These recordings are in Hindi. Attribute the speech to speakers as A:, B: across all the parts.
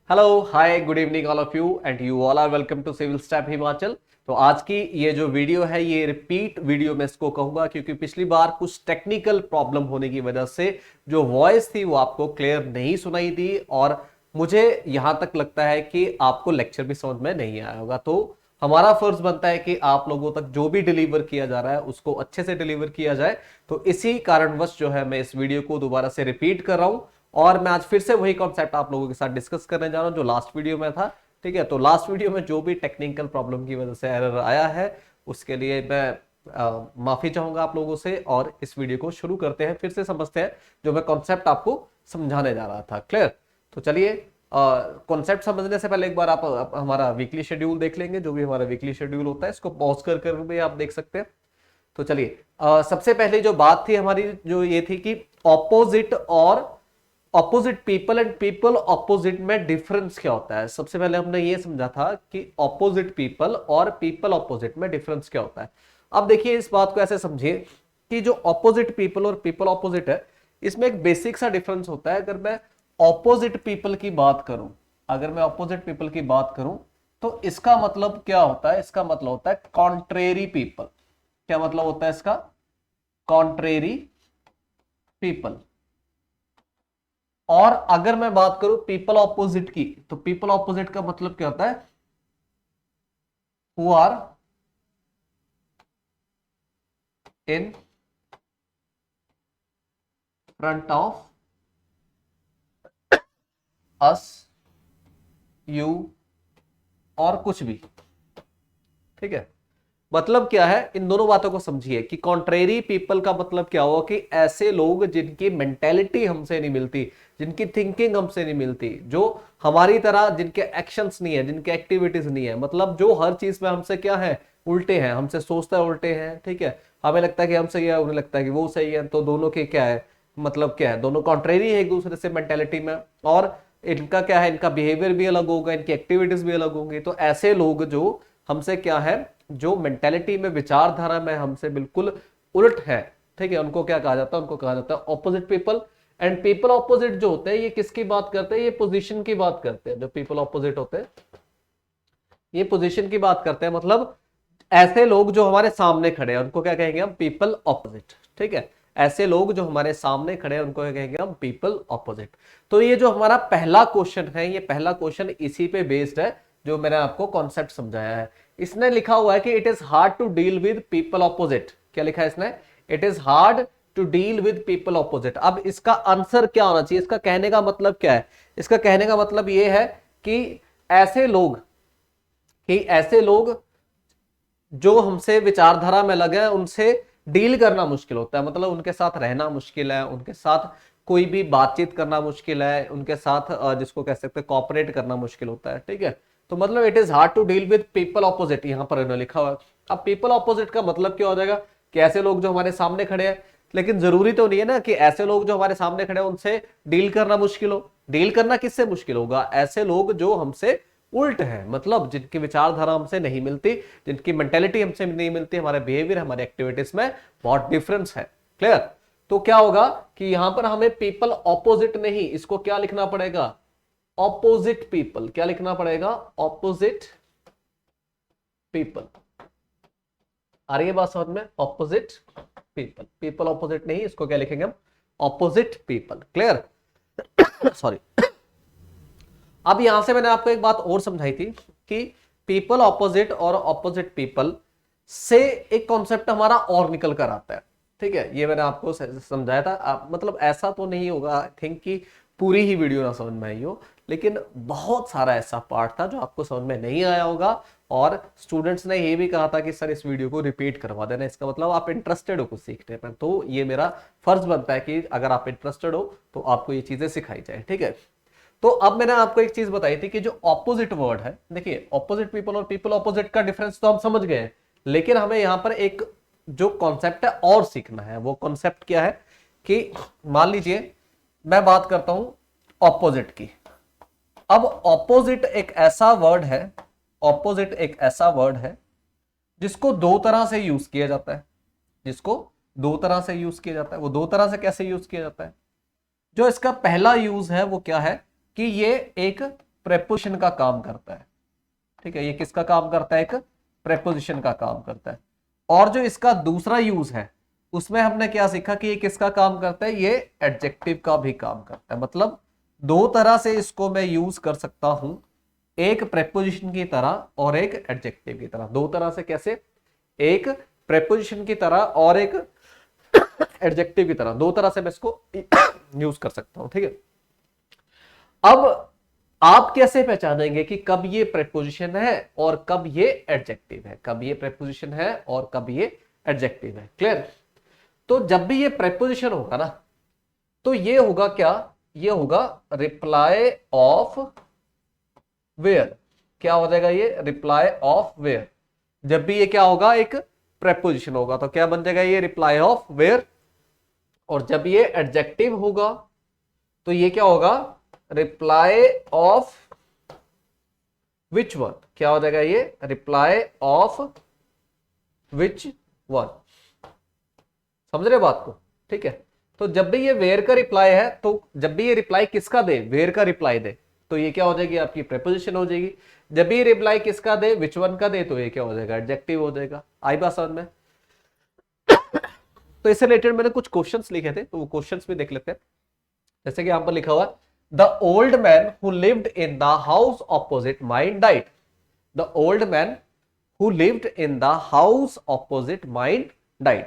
A: Hello hi good evening all of you and you all are welcome to civil step Himachal. तो आज की ये जो वीडियो है ये रिपीट वीडियो मैं इसको कहूंगा क्योंकि पिछली बार कुछ टेक्निकल प्रॉब्लम होने की वजह से जो वॉइस थी वो आपको क्लियर नहीं सुनाई दी और मुझे यहां तक लगता है कि आपको लेक्चर भी समझ में नहीं आया होगा। तो हमारा फर्ज बनता है कि आप लोगों तक जो भी डिलीवर किया जा रहा है उसको अच्छे से डिलीवर किया जाए। तो इसी कारणवश जो है मैं इस वीडियो को दोबारा से रिपीट कर रहा हूं और मैं आज फिर से वही कॉन्सेप्ट आप लोगों के साथ डिस्कस करने जा रहा हूं जो लास्ट वीडियो में था। ठीक है, तो लास्ट वीडियो में जो भी टेक्निकल प्रॉब्लम की वजह से एरर आया है उसके लिए मैं माफी चाहूंगा आप लोगों से और इस वीडियो को शुरू करते हैं, फिर से समझते हैं जो मैं कॉन्सेप्ट आपको समझाने जा रहा था। क्लियर? तो चलिए, कॉन्सेप्ट समझने से पहले एक बार आप हमारा वीकली शेड्यूल देख लेंगे। जो भी हमारा वीकली शेड्यूल होता है इसको पॉज कर भी आप देख सकते हैं। तो चलिए, सबसे पहले जो बात थी हमारी जो ये थी कि ऑपोजिट और opposite people and people opposite में डिफरेंस क्या होता है। सबसे पहले हमने ये समझा था कि ऑपोजिट पीपल और पीपल ऑपोजिट में डिफरेंस क्या होता है। अब देखिए इस बात को ऐसे समझिए कि जो ऑपोजिट पीपल और पीपल ऑपोजिट है इसमें एक बेसिक सा डिफरेंस होता है। अगर मैं ऑपोजिट पीपल की बात करूं, अगर मैं ऑपोजिट पीपल की बात करूं तो इसका मतलब क्या होता है? इसका मतलब होता है कॉन्ट्रेरी पीपल। क्या मतलब होता है इसका? Contrary people. और अगर मैं बात करूं पीपल ऑपोजिट की तो पीपल ऑपोजिट का मतलब क्या होता है? Who are in front of us, you और कुछ भी। ठीक है, मतलब क्या है? इन दोनों बातों को समझिए कि कॉन्ट्रेरी पीपल का मतलब क्या हुआ कि ऐसे लोग जिनकी मेंटेलिटी हमसे नहीं मिलती, जिनकी थिंकिंग हमसे नहीं मिलती, जो हमारी तरह जिनके एक्शंस नहीं है, जिनके एक्टिविटीज नहीं है, मतलब जो हर चीज में हमसे क्या है? उल्टे हैं, हमसे सोचते उल्टे हैं। ठीक है, हमें लगता है कि हम सही है, उन्हें लगता है कि वो सही है। तो दोनों के क्या है मतलब, क्या है? दोनों कॉन्ट्रेरी है एक दूसरे से मेंटेलिटी में। और इनका क्या है? इनका बिहेवियर भी अलग होगा, इनकी एक्टिविटीज भी अलग होंगी। तो ऐसे लोग जो हमसे क्या है, जो मेंटेलिटी में, विचारधारा में हमसे बिल्कुल उलट है, ठीक है, उनको क्या कहा जाता है? उनको कहा जाता है opposite people. And people opposite जो होते हैं ये किसकी बात करते हैं? ये पोजीशन की बात करते हैं। जो पीपल ऑपोजिट होते हैं ये पोजीशन की बात करते हैं। मतलब ऐसे लोग जो हमारे सामने खड़े हैं उनको क्या कहेंगे हम? People opposite. ठीक है, ऐसे लोग जो हमारे सामने खड़े हैं उनको क्या कहेंगे हम? People opposite. तो ये जो हमारा पहला क्वेश्चन है, ये पहला क्वेश्चन इसी पे बेस्ड है जो मैंने आपको कॉन्सेप्ट समझाया है। इसने लिखा हुआ है कि it is hard to deal with people opposite. क्या लिखा है इसने? It is hard to deal with people opposite. अब इसका आंसर क्या होना चाहिए? इसका कहने का मतलब क्या है? इसका कहने का मतलब ये है कि ऐसे लोग ऐसे लोग जो हमसे विचारधारा में लगे हैं उनसे डील करना मुश्किल होता है। मतलब उनके साथ रहना मुश्किल है, उनके साथ कोई भी बातचीत करना मुश्किल है, उनके साथ जिसको कह सकते हैं कॉपरेट करना मुश्किल होता है। ठीक है, तो मतलब it is hard to deal with people opposite, यहां पर इन्होंने लिखा हुआ है। अब पीपल ऑपोजिट का मतलब क्या हो जाएगा कि ऐसे लोग जो हमारे सामने खड़े हैं, लेकिन जरूरी तो नहीं है ना कि ऐसे लोग जो हमारे सामने खड़े हैं उनसे डील करना मुश्किल हो। डील करना किससे मुश्किल होगा? ऐसे लोग जो हमसे उल्ट है, मतलब जिनकी विचारधारा हमसे नहीं मिलती, जिनकी मेंटेलिटी हमसे नहीं मिलती, हमारे बिहेवियर, हमारे एक्टिविटीज में बहुत डिफरेंस है। क्लियर? तो क्या होगा कि यहां पर हमें पीपल ऑपोजिट नहीं, इसको क्या लिखना पड़ेगा? Opposite people. क्या लिखना पड़ेगा? Opposite people. आ रही है बात समझ में? ऑपोजिट पीपल, पीपल ऑपोजिट नहीं, इसको क्या लिखेंगे हम? Opposite people. क्लियर? सॉरी। अब यहां से मैंने आपको एक बात और समझाई थी कि पीपल ऑपोजिट और ऑपोजिट पीपल से एक कॉन्सेप्ट हमारा और निकल कर आता है। ठीक है, ये मैंने आपको समझाया था। मतलब ऐसा तो नहीं होगा आई थिंक कि पूरी ही वीडियो ना समझ में आई हो, लेकिन बहुत सारा ऐसा पार्ट था जो आपको समझ में नहीं आया होगा। और स्टूडेंट्स ने ये भी कहा था कि सर इस वीडियो को रिपीट करवा देना, इसका मतलब आप इंटरेस्टेड हो कुछ सीखने में। तो ये मेरा फर्ज बनता है कि अगर आप इंटरेस्टेड हो तो आपको ये चीजें सिखाई जाए। ठीक है, तो अब मैंने आपको एक चीज बताई थी कि जो ऑपोजिट वर्ड है, देखिए ऑपोजिट पीपल और पीपल ऑपोजिट का डिफरेंस तो हम समझ गए हैं, लेकिन हमें यहां पर एक जो कॉन्सेप्ट है और सीखना है। वो कॉन्सेप्ट क्या है कि मान लीजिए मैं बात करता हूं ऑपोजिट की। अब ऑपोजिट एक ऐसा वर्ड है, ऑपोजिट एक ऐसा वर्ड है जिसको दो तरह से यूज किया जाता है। जिसको दो तरह से यूज किया जाता है। वो दो तरह से कैसे यूज किया जाता है? जो इसका पहला यूज है वो क्या है कि ये एक प्रेपोजिशन का काम करता है। ठीक है, ये किसका काम करता है? एक प्रेपोजिशन का काम करता है। और जो इसका दूसरा यूज है उसमें हमने क्या सीखा कि ये किसका काम करता है? ये एडजेक्टिव का भी काम करता है। मतलब दो तरह से इसको मैं यूज कर सकता हूं, एक प्रेपोजिशन की तरह और एक एडजेक्टिव की तरह। दो तरह से कैसे? एक प्रेपोजिशन की तरह और एक एडजेक्टिव की तरह, दो तरह से मैं इसको यूज कर सकता हूं। ठीक है, अब आप कैसे पहचानेंगे कि कब ये प्रेपोजिशन है और कब ये एडजेक्टिव है? कब ये प्रेपोजिशन है और कब ये एडजेक्टिव है? क्लियर? तो जब भी ये प्रेपोजिशन होगा ना, तो ये होगा क्या? ये होगा रिप्लाई ऑफ वेयर। क्या हो जाएगा ये? Reply of where. जब भी ये क्या होगा? एक प्रेपोजिशन होगा तो क्या बन जाएगा? ये रिप्लाई ऑफ वेयर। और जब ये एडजेक्टिव होगा तो ये क्या होगा? Reply of which one. क्या हो जाएगा ये? Reply of which one. समझ रहे बात को? ठीक है, तो जब भी ये वेयर का रिप्लाई है, तो जब भी ये रिप्लाई किसका दे? वेयर का रिप्लाई दे, तो ये क्या हो जाएगी? आपकी प्रेपोजिशन हो जाएगी। जब भी ये रिप्लाई किसका दे? विच वन का दे, तो ये क्या हो जाएगा? एडजेक्टिव हो जाएगा। आई बात समझ में? तो इससे रिलेटेड मैंने कुछ क्वेश्चंस लिखे थे, तो वो क्वेश्चंस भी देख लेते हैं। जैसे कि यहां पर लिखा हुआ, the old man who lived in the house opposite mine died. The old man who lived in the house opposite mine died.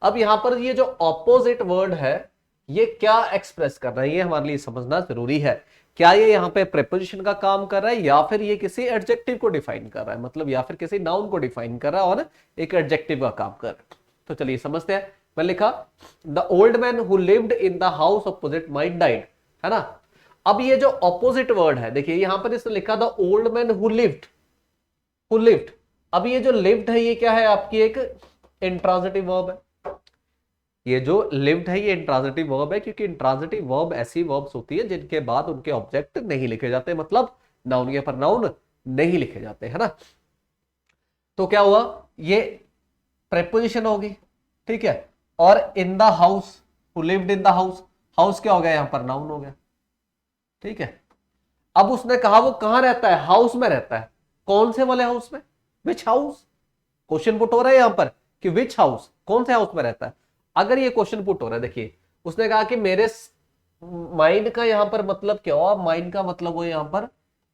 A: अब यहां पर ये जो ऑपोजिट वर्ड है, ये क्या एक्सप्रेस कर रहा है? ये हमारे लिए समझना जरूरी है। क्या ये यहां पे प्रेपोजिशन का काम कर रहा है या फिर ये किसी एडजेक्टिव को डिफाइन कर रहा है? मतलब या फिर किसी नाउन को डिफाइन कर रहा है और एक एडजेक्टिव का काम कर रहा है। तो चलिए समझते हैं। मैं लिखा, the old man who lived in the house opposite mine died, है ना। अब ये जो ऑपोजिट वर्ड है, देखिए यहां पर इसने लिखा the old man who lived, who lived. अब ये जो लिव्ड है, ये क्या है? आपकी एक इंट्रांजिटिव वर्ब है। ये जो लिव्ड है ये इंट्रांजिटिव वर्ब है, क्योंकि इंट्रांजिटिव वर्ब ऐसी वर्ब्स होती है जिनके बाद उनके ऑब्जेक्ट नहीं लिखे जाते, मतलब नाउन या प्रोनाउन नहीं लिखे जाते, है ना। तो क्या हुआ? ये प्रेपोजिशन होगी, ठीक है। और in the house, who lived in the house, house क्या हो गया? यहां पर नाउन हो गया, ठीक है। अब उसने कहा वो कहां रहता है? हाउस में रहता है। कौन से वाले हाउस में? विच हाउस? क्वेश्चन पुट हो रहा है यहां पर कि विच हाउस, कौन से हाउस में रहता है। अगर ये क्वेश्चन पुट हो रहा है, देखिए उसने कहा कि मेरे माइंड का यहां पर मतलब क्या हुआ? माइंड का मतलब हो यहां पर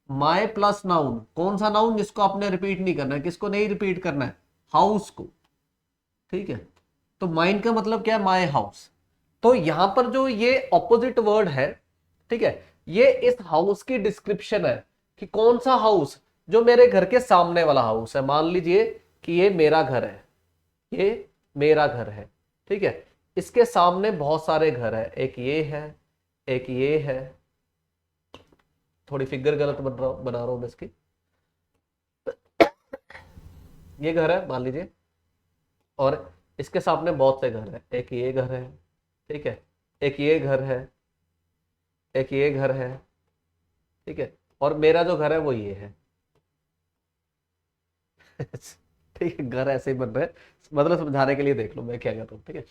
A: माय प्लस नाउन। कौन सा नाउन? जिसको आपने रिपीट नहीं करना है। किसको नहीं रिपीट करना है? हाउस को, ठीक है। तो माइंड का मतलब क्या है? My house. तो यहां पर जो ये ऑपोजिट वर्ड है, ठीक है, ये इस हाउस की डिस्क्रिप्शन है कि कौन सा हाउस? जो मेरे घर के सामने वाला हाउस है। मान लीजिए कि ये मेरा घर है, ये मेरा घर है, ठीक है। इसके सामने बहुत सारे घर है, एक ये है, एक ये है। थोड़ी फिगर गलत बना रहा हूं मैं इसकी। ये घर है मान लीजिए, और इसके सामने बहुत से घर है। एक ये घर है, ठीक है, एक ये घर है, एक ये घर है, ठीक है, और मेरा जो घर है वो ये है। ठीक है, घर ऐसे ही बन रहे हैं, मतलब समझाने के लिए देख लो मैं क्या कर रहा हूं, ठीक है।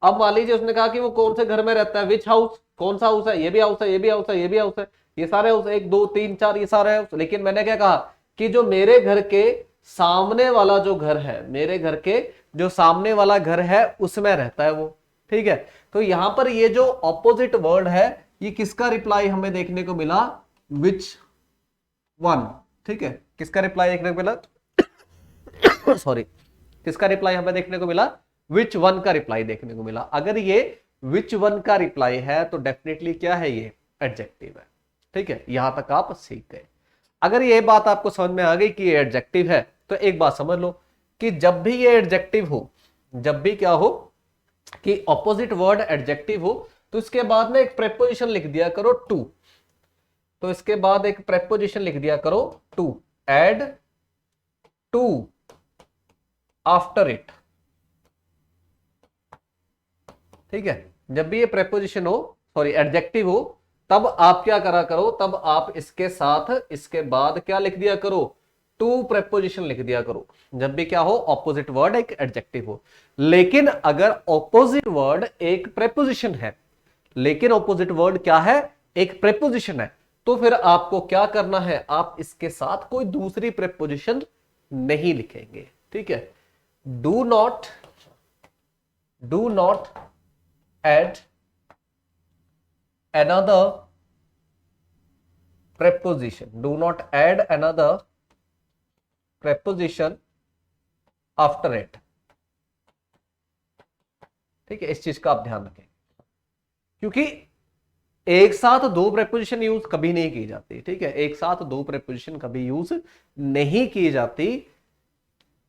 A: अब मान लीजिए उसने कहा कि वो कौन से घर में रहता है? विच हाउस? कौन सा हाउस है? ये भी हाउस है, ये भी हाउस है, ये भी हाउस है, ये सारे हाउस, 1 2 3 4, ये सारे हाउस। लेकिन मैंने क्या कहा कि जो मेरे घर के सामने वाला जो घर है, मेरे घर के जो सामने वाला घर है उसमें रहता है वो, ठीक है। तो यहां पर ये जो ऑपोजिट वर्ड है, ये किसका रिप्लाई हमें देखने को मिला? विच वन, ठीक है। किसका रिप्लाई देखने को मिला? सॉरी, किसका रिप्लाई हमें देखने को मिला? विच वन का रिप्लाई देखने को मिला। अगर ये विच वन का रिप्लाई है तो डेफिनेटली क्या है? ये एडजेक्टिव है, ठीक है। यहां तक आप सीख गए। अगर ये बात आपको समझ में आ गई कि ये एडजेक्टिव है, तो एक बात समझ लो कि जब भी ये एडजेक्टिव हो, जब भी क्या हो कि ऑपोजिट वर्ड एडजेक्टिव हो, तो इसके बाद में एक प्रेपोजिशन लिख दिया करो टू। तो इसके बाद एक प्रेपोजिशन लिख दिया करो to, add to after it, ठीक है। जब भी ये प्रेपोजिशन हो, सॉरी एडजेक्टिव हो, तब आप क्या करा करो? तब आप इसके साथ, इसके बाद क्या लिख दिया करो? टू प्रेपोजिशन लिख दिया करो। जब भी क्या हो? ऑपोजिट वर्ड एक एडजेक्टिव हो। लेकिन अगर ऑपोजिट वर्ड एक प्रेपोजिशन है, लेकिन ऑपोजिट वर्ड क्या है? एक प्रेपोजिशन है, तो फिर आपको क्या करना है, आप इसके साथ कोई दूसरी प्रेपोजिशन नहीं लिखेंगे, ठीक है। Do not add another preposition after it, ठीक है। इस चीज का आप ध्यान रखें, क्योंकि एक साथ दो प्रेपोजिशन यूज कभी नहीं की जाती, ठीक है। एक साथ दो प्रेपोजिशन कभी यूज नहीं की जाती।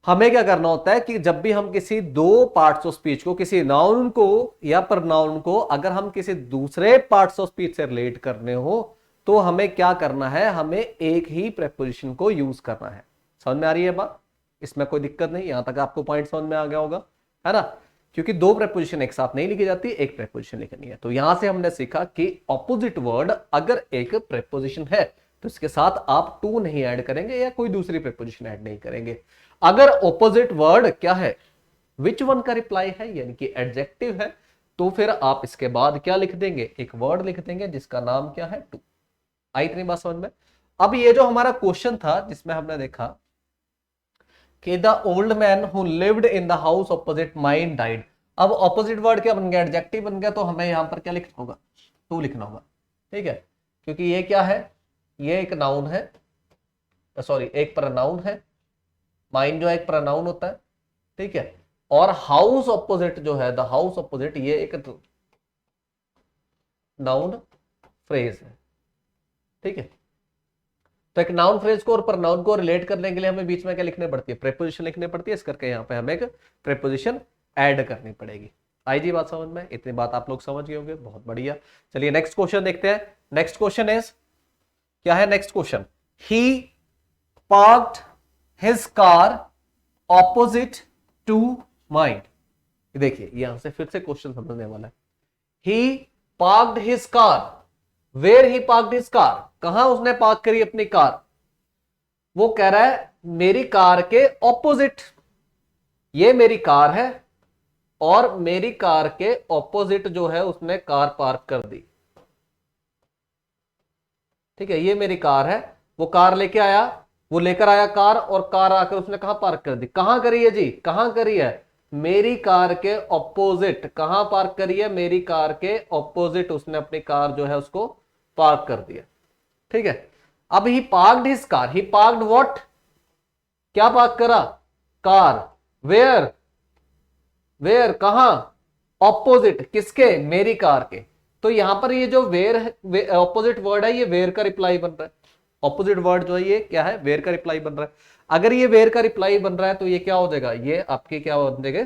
A: हमें क्या करना होता है कि जब भी हम किसी दो पार्ट्स ऑफ स्पीच को, किसी नाउन को या प्रोनाउन को, अगर हम किसी दूसरे पार्ट्स ऑफ स्पीच से रिलेट करने हो तो हमें क्या करना है, हमें एक ही प्रेपोजिशन को यूज करना है। समझ में आ रही है बात? इसमें कोई दिक्कत नहीं, यहां तक आपको पॉइंट समझ में आ गया होगा, है ना। क्योंकि दो प्रेपोजिशन एक साथ नहीं लिखी जाती, एक प्रेपोजिशन लिखनी है। तो यहां से हमने सीखा कि ऑपोजिट वर्ड अगर एक प्रेपोजिशन है तो इसके साथ आप टू नहीं ऐड करेंगे या कोई दूसरी प्रेपोजिशन ऐड नहीं करेंगे। अगर ऑपोजिट वर्ड क्या है, विच वन का रिप्लाई है, यानी कि एडजेक्टिव है, तो फिर आप इसके बाद क्या लिख देंगे, एक वर्ड लिख देंगे जिसका नाम क्या है, टू। आई इतनी बात समझ में? अब ये जो हमारा क्वेश्चन था जिसमें हमने देखा कि the old man who lived in the house opposite mine died. अब ऑपोजिट वर्ड क्या बन गया, एडजेक्टिव बन गया, तो हमें यहां पर क्या लिखना होगा, टू लिखना होगा, ठीक है। क्योंकि ये क्या है, ये एक नाउन है, सॉरी एक प्रोनाउन है। माइन जो है एक प्रोनाउन होता है, ठीक है। और हाउस ऑपोजिट जो है, द हाउस ऑपोजिट, ये एक नाउन फ्रेज है, ठीक है। तो एक नाउन फ्रेज को और प्रोनाउन को रिलेट करने के लिए हमें बीच में क्या लिखने पड़ती है, प्रेपोजिशन लिखने पड़ती है। इस करके यहाँ पे हमें एक प्रेपोजिशन ऐड करनी पड़ेगी। आई जी बात समझ में? इतनी बात आप लोग समझ गए होंगे, बहुत बढ़िया। चलिए नेक्स्ट क्वेश्चन देखते हैं। नेक्स्ट क्वेश्चन इज, क्या है next question, he parked his car opposite to mine. देखिए यहां से फिर से क्वेश्चन समझने वाला है। He parked his car, where he parked his car, कहां उसने पार्क करी अपनी कार। वो कह रहा है मेरी कार के ऑपोजिट, ये मेरी कार है और मेरी कार के ऑपोजिट जो है उसने कार पार्क कर दी, ठीक है। ये मेरी कार है, वो कार लेके आया, वो लेकर आया कार, और कार आकर उसने कहां पार्क कर दी, कहां करी है जी, कहां करी है, मेरी कार के ऑपोजिट। कहां पार्क करी है, मेरी कार के ऑपोजिट उसने अपनी कार जो है उसको पार्क कर दिया, ठीक है। अब he parked his car, he parked what, क्या पार्क करा, कार। वेयर, वेयर कहां, ऑपोजिट किसके, मेरी कार के। तो यहां पर ये जो वेयर ऑपोजिट वर्ड है, ये वेयर का रिप्लाई बन रहा है। ऑपोजिट वर्ड जो है ये क्या है, वेयर का रिप्लाई बन रहा है। अगर ये वेयर का रिप्लाई बन रहा है तो ये क्या हो जाएगा, ये आपके क्या बन जाएगा,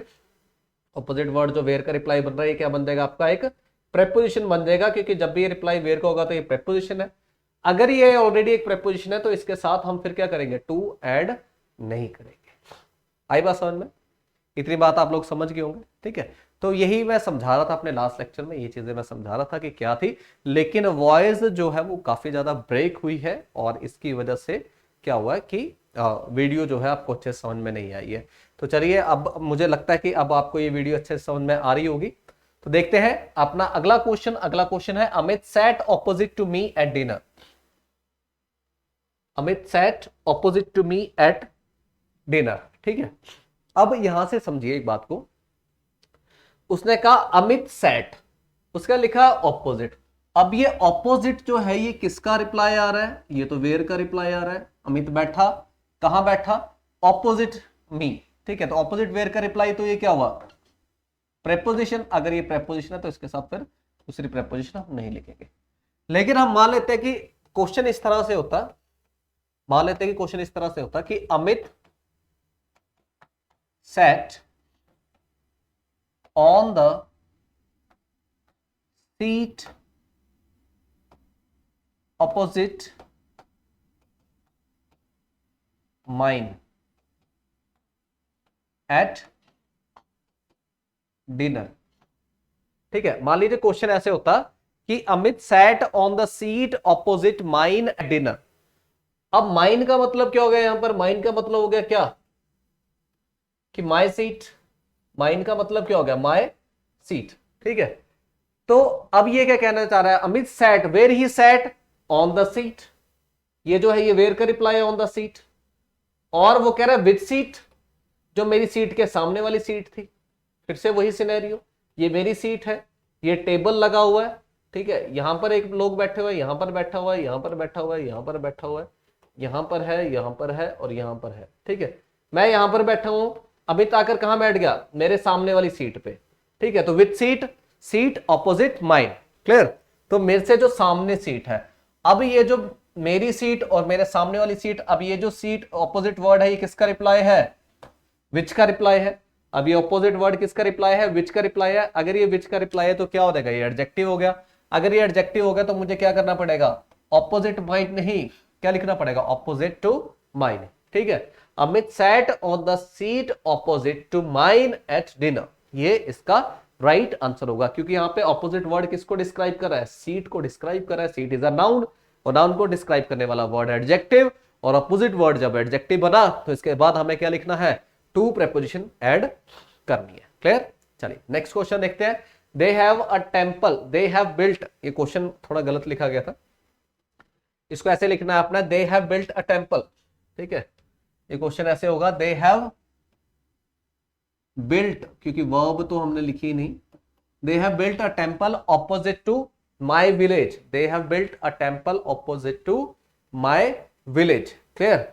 A: ऑपोजिट वर्ड जो वेयर का रिप्लाई बन रहा है ये क्या बन जाएगा, आपका एक प्रेपोजिशन बन जाएगा। क्योंकि जब भी ये रिप्लाई वेयर का होगा तो ये प्रेपोजिशन है। अगर ये ऑलरेडी एक प्रेपोजिशन है तो इसके साथ हम फिर क्या करेंगे, टू ऐड नहीं करेंगे। आई बात समझ में? इतनी बात आप लोग समझ गए होंगे, ठीक है। तो यही मैं समझा रहा था अपने लास्ट लेक्चर में, ये चीजें मैं समझा रहा था कि क्या थी, लेकिन वॉइस जो है वो काफी ज्यादा ब्रेक हुई है और इसकी वजह से क्या हुआ है कि वीडियो जो है आपको अच्छे से समझ में नहीं आई है। तो चलिए अब मुझे लगता है कि अब आपको ये वीडियो अच्छे से समझ में आ रही होगी। तो देखते हैं अपना अगला क्वेश्चन। अगला क्वेश्चन है, Amit sat opposite to me at dinner. Amit sat opposite to me at dinner, ठीक है। अब यहां से समझिए एक बात को, उसने कहा अमित सैट, उसका लिखा ऑपोजिट। अब ये ऑपोजिट जो है ये किसका रिप्लाई आ रहा है, ये तो वेयर का रिप्लाई आ रहा है। अमित बैठा, कहां बैठा, ऑपोजिट मी, ठीक है। तो ऑपोजिट वेयर का रिप्लाई, तो ये क्या हुआ, प्रेपोजिशन। अगर ये प्रेपोजिशन है तो इसके साथ फिर दूसरी प्रेपोजिशन हम नहीं लिखेंगे। लेकिन हम मान लेते हैं कि क्वेश्चन इस तरह से होता, मान लेते हैं कि क्वेश्चन इस तरह से होता कि Amit sat on the seat opposite mine at dinner, ठीक है। मान लीजिए क्वेश्चन ऐसे होता कि Amit sat on the seat opposite mine at dinner. अब माइन का मतलब क्या हो गया, यहां पर माइन का मतलब हो गया क्या कि माई सीट। माइन का मतलब क्या हो गया, माई सीट, ठीक है। तो अब ये क्या कहना चाह रहा है, Amit sat, where he sat, on the seat, ये जो है ये वेयर का रिप्लाई है ऑन द सीट, और वो कह रहा है विच सीट, जो मेरी सीट के सामने वाली सीट थी। फिर से वही सिनेरियो, ये मेरी सीट है, ये टेबल लगा हुआ है, ठीक है, यहां पर एक लोग बैठे हुए हैं, यहां पर बैठा हुआ है, यहां पर बैठा हुआ है, यहां पर बैठा हुआ है, यहां पर है, यहां पर है और यहां पर है, ठीक है। मैं यहां पर बैठा हूं, अमित आकर कहां बैठ गया, मेरे सामने वाली सीट पे, ठीक है। तो with seat, seat opposite mine, clear. तो मेरे से जो सामने सीट है, अब ये जो मेरी सीट और मेरे सामने वाली सीट, अब ये जो सीट ऑपोजिट वर्ड है ये किसका रिप्लाई है, विच का रिप्लाई है। अब ये ऑपोजिट वर्ड किसका रिप्लाई है, विच का रिप्लाई है। अगर ये विच का रिप्लाई है तो क्या हो जाएगा, ये एडजेक्टिव हो गया। अगर ये एडजेक्टिव हो गया तो मुझे क्या करना पड़ेगा, ऑपोजिट माइन नहीं, क्या लिखना पड़ेगा, ऑपोजिट टू माइन, ठीक है। Amit sat on the seat opposite to mine at dinner, ये इसका राइट आंसर होगा, क्योंकि यहाँ पे ऑपोजिट वर्ड किसको डिस्क्राइब कर रहा है, सीट को डिस्क्राइब कर रहा है। सीट इज अ नाउन, और नाउन को डिस्क्राइब करने वाला वर्ड एडजेक्टिव, और ऑपोजिट वर्ड जब एडजेक्टिव बना तो इसके बाद हमें क्या लिखना है, टू प्रेपोजिशन ऐड करनी है, क्लियर। चलिए नेक्स्ट क्वेश्चन देखते हैं। They have a temple, they have built, ये क्वेश्चन थोड़ा गलत लिखा गया था, इसको ऐसे लिखना है अपना, they have built a temple, ठीक है। ये क्वेश्चन ऐसे होगा, दे हैव बिल्ट, क्योंकि वर्ब तो हमने लिखी नहीं, they have built a temple opposite to my village, they have built a temple opposite to my village, clear.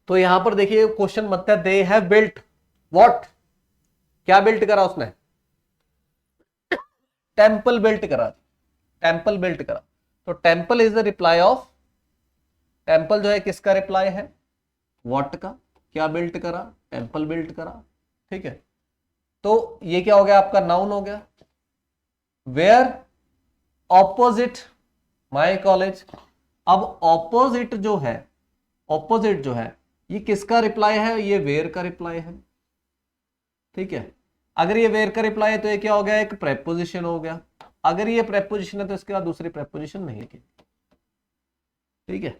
A: तो यहां पर देखिए क्वेश्चन बनता है, दे हैव बिल्ट व्हाट, क्या बिल्ट करा उसने, टेम्पल बिल्ट करा, टेम्पल बिल्ट करा। तो temple is the reply of, temple जो है किसका रिप्लाई है, व्हाट का, क्या बिल्ट करा, टेम्पल बिल्ट करा, ठीक है। तो ये क्या हो गया आपका, नाउन हो गया। वेयर ऑपोजिट माई कॉलेज, अब ऑपोजिट जो है, ऑपोजिट जो है ये किसका रिप्लाई है, ये वेयर का रिप्लाई है, ठीक है। अगर ये वेयर का रिप्लाई है तो ये क्या हो गया, एक प्रेपोजिशन हो गया। अगर ये प्रेपोजिशन है तो इसके बाद दूसरी प्रेपोजिशन नहीं लिखी, ठीक है।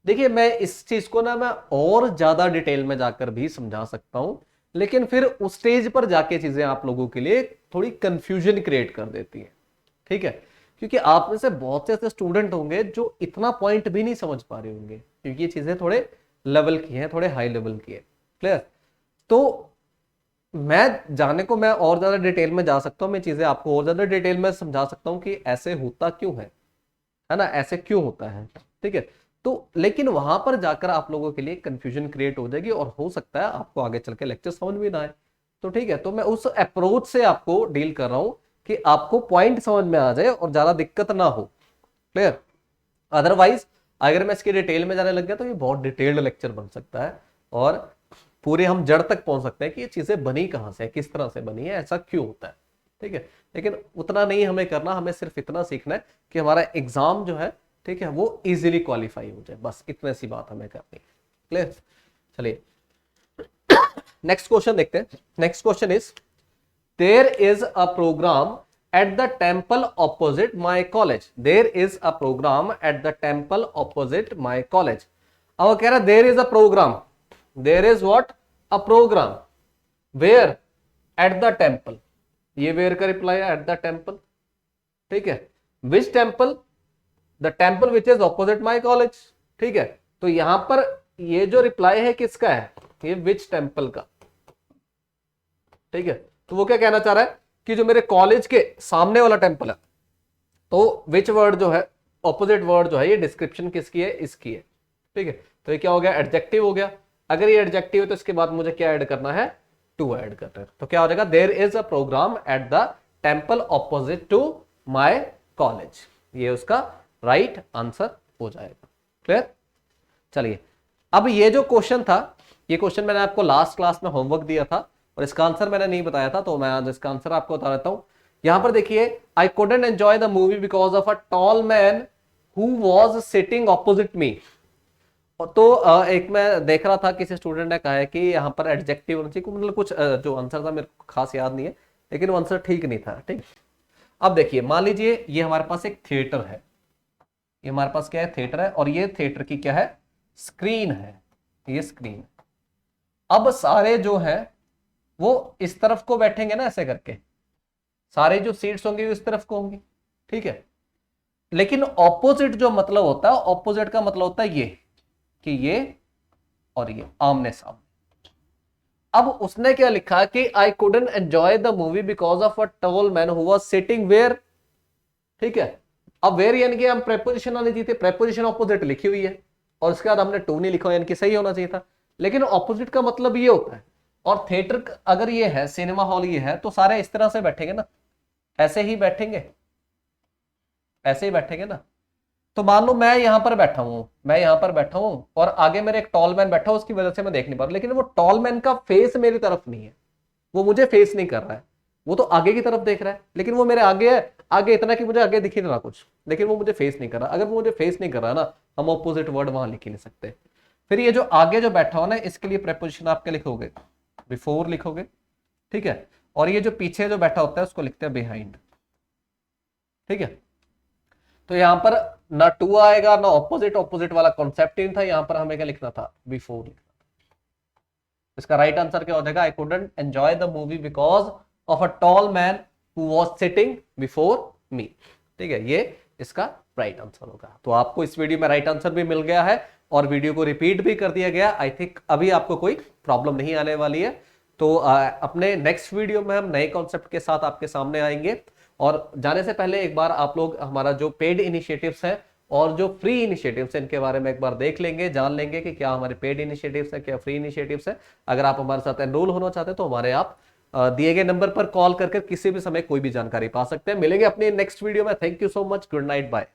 A: देखिए मैं इस चीज को ना मैं और ज्यादा डिटेल में जाकर भी समझा सकता हूं, लेकिन फिर उस स्टेज पर जाके चीजें आप लोगों के लिए थोड़ी कंफ्यूजन क्रिएट कर देती हैं, ठीक है। क्योंकि आप में से बहुत से ऐसे स्टूडेंट होंगे जो इतना पॉइंट भी नहीं समझ पा रहे होंगे, क्योंकि ये चीजें थोड़े लेवल की हैं, थोड़े हाई लेवल की है, क्लियर। तो मैं जाने को मैं और ज्यादा डिटेल में जा सकता हूं, मैं चीजें आपको और ज्यादा डिटेल में समझा सकता हूं कि ऐसे होता क्यों है ना, ऐसे क्यों होता है, ठीक है। तो लेकिन वहां पर जाकर आप लोगों के लिए कंफ्यूजन क्रिएट हो जाएगी, और हो सकता है आपको आगे चल के लेक्चर समझ भी ना आए। तो ठीक है, तो मैं उस अप्रोच से आपको डील कर रहा हूं कि आपको पॉइंट समझ में आ जाए और ज्यादा दिक्कत ना हो, क्लियर। अदरवाइज अगर मैं इसकी डिटेल में जाने लग गया तो ये बहुत डिटेल्ड लेक्चर बन सकता है, और पूरे हम जड़ तक पहुंच सकते हैं कि ये चीजें बनी कहां से, किस तरह से बनी है, ऐसा क्यों होता है, ठीक है। लेकिन उतना नहीं हमें करना, हमें सिर्फ इतना सीखना है कि हमारा एग्जाम जो है, ठीक है, वो इजीली क्वालिफाई हो जाए, बस इतने सी बात हमें करनी है, क्लियर। चलिए नेक्स्ट क्वेश्चन देखते हैं। Next question is, there is a programme at the temple opposite my college, there is a program at the temple opposite my college। अब कह रहा है there is a program, there is what, a program, where, at the temple, ये where का रिप्लाई है, at the temple, ठीक है। which temple, the temple which is opposite my college, ठीक है। तो यहां पर ये जो रिप्लाई है किसका है, ये which temple का, ठीक है। तो वो क्या कहना चाह रहा है कि जो मेरे कॉलेज के सामने वाला टेंपल है, तो विच वर्ड जो है, ऑपोजिट वर्ड जो है, ये डिस्क्रिप्शन किसकी है, इसकी है, ठीक है। तो ये क्या हो गया, एडजेक्टिव हो गया। अगर ये एडजेक्टिव है तो इसके बाद मुझे क्या ऐड करना है, टू ऐड करना है। तो क्या हो जाएगा, there is a programme at the temple opposite to my college, ये उसका राइट आंसर हो जाएगा, क्लियर। चलिए अब ये जो क्वेश्चन था, ये क्वेश्चन मैंने आपको लास्ट क्लास में होमवर्क दिया था और इसका आंसर मैंने नहीं बताया था, तो मैं आज इसका आंसर आपको बता देता हूं। यहां पर देखिए, I couldn't enjoy the movie because of a tall man who was sitting opposite me. तो एक मैं देख रहा था, किसी स्टूडेंट ने कहा है कि यहाँ पर एडजेक्टिव होना चाहिए, मतलब कुछ जो आंसर था मेरे को खास याद नहीं है, लेकिन वो आंसर ठीक नहीं था, ठीक। अब देखिए, मान लीजिए ये हमारे पास एक थिएटर है, ये हमारे पास क्या है, थिएटर है, और ये थिएटर की क्या है, स्क्रीन है, ये स्क्रीन। अब सारे जो है वो इस तरफ को बैठेंगे ना, ऐसे करके सारे जो सीट्स होंगे वो इस तरफ को होंगी, ठीक है। लेकिन ऑपोजिट जो मतलब होता है, ऑपोजिट का मतलब होता है ये, कि ये और ये आमने सामने। अब उसने क्या लिखा कि I couldn't enjoy the movie because of a tall man who was sitting where. ठीक है, अब वेयर यानी कि हम प्रेपोजिशन आनी चाहिए थी, प्रेपोजिशन ऑपोजिट लिखी हुई है और उसके बाद हमने टू नहीं लिखा, यानी कि सही होना चाहिए था, लेकिन ऑपोजिट का मतलब ये होता है। और थिएटर अगर ये है, सिनेमा हॉल ये है, तो सारे इस तरह से बैठेंगे ना, ऐसे ही बैठेंगे, ऐसे ही बैठेंगे ना। तो मान लो मैं यहां पर बैठा हूं, मैं यहां पर बैठा हूं और आगे मेरे एक टॉल मैन बैठा हूं, उसकी वजह से मैं देख नहीं पा रहा, लेकिन वो टॉल मैन का फेस मेरी तरफ नहीं है, वो मुझे फेस नहीं कर रहा है, वो तो आगे की तरफ देख रहा है, लेकिन वो मेरे आगे है, आगे इतना कि मुझे आगे दिख ही नहीं रहा कुछ, लेकिन वो मुझे फेस नहीं कर रहा। अगर वो मुझे फेस नहीं कर रहा ना, हम ऑपोजिट वर्ड वहां लिख ही नहीं सकते। फिर ये जो आगे जो बैठा हो ना, इसके लिए प्रेपोजिशन आप क्या लिखोगे, बिफोर लिखोगे। ठीक है, और ये जो पीछे जो बैठा होता है उसको लिखते हैं बिहाइंड। ठीक है, तो यहां पर ना टू आएगा ना ऑपोजिट, ऑपोजिट वाला कॉन्सेप्ट ही था, यहां पर हमें क्या लिखना था, बिफोर लिखना था। इसका राइट आंसर क्या हो जाएगा, आई couldn't enjoy the movie because of a tall man who was sitting before me. ठीक है, ये इसका राइट आंसर होगा। तो आपको इस वीडियो में राइट आंसर भी मिल गया है और वीडियो को रिपीट भी कर दिया गया। आई थिंक अभी आपको कोई प्रॉब्लम नहीं आने वाली है। तो अपने नेक्स्ट वीडियो में हम नए कॉन्सेप्ट के साथ आपके सामने आएंगे। और जाने से पहले एक बार आप लोग हमारा जो पेड इनिशिएटिव्स है और जो फ्री इनिशिएटिव्स है, इनके बारे में एक बार देख लेंगे, जान लेंगे कि क्या हमारे पेड इनिशिएटिव्स है, क्या फ्री इनिशिएटिव्स है। अगर आप हमारे साथ एनरोल होना चाहते हैं तो हमारे आप दिए गए नंबर पर कॉल करके किसी भी समय कोई भी जानकारी पा सकते हैं। मिलेंगे अपनी नेक्स्ट वीडियो में। Thank you so much, good night, bye.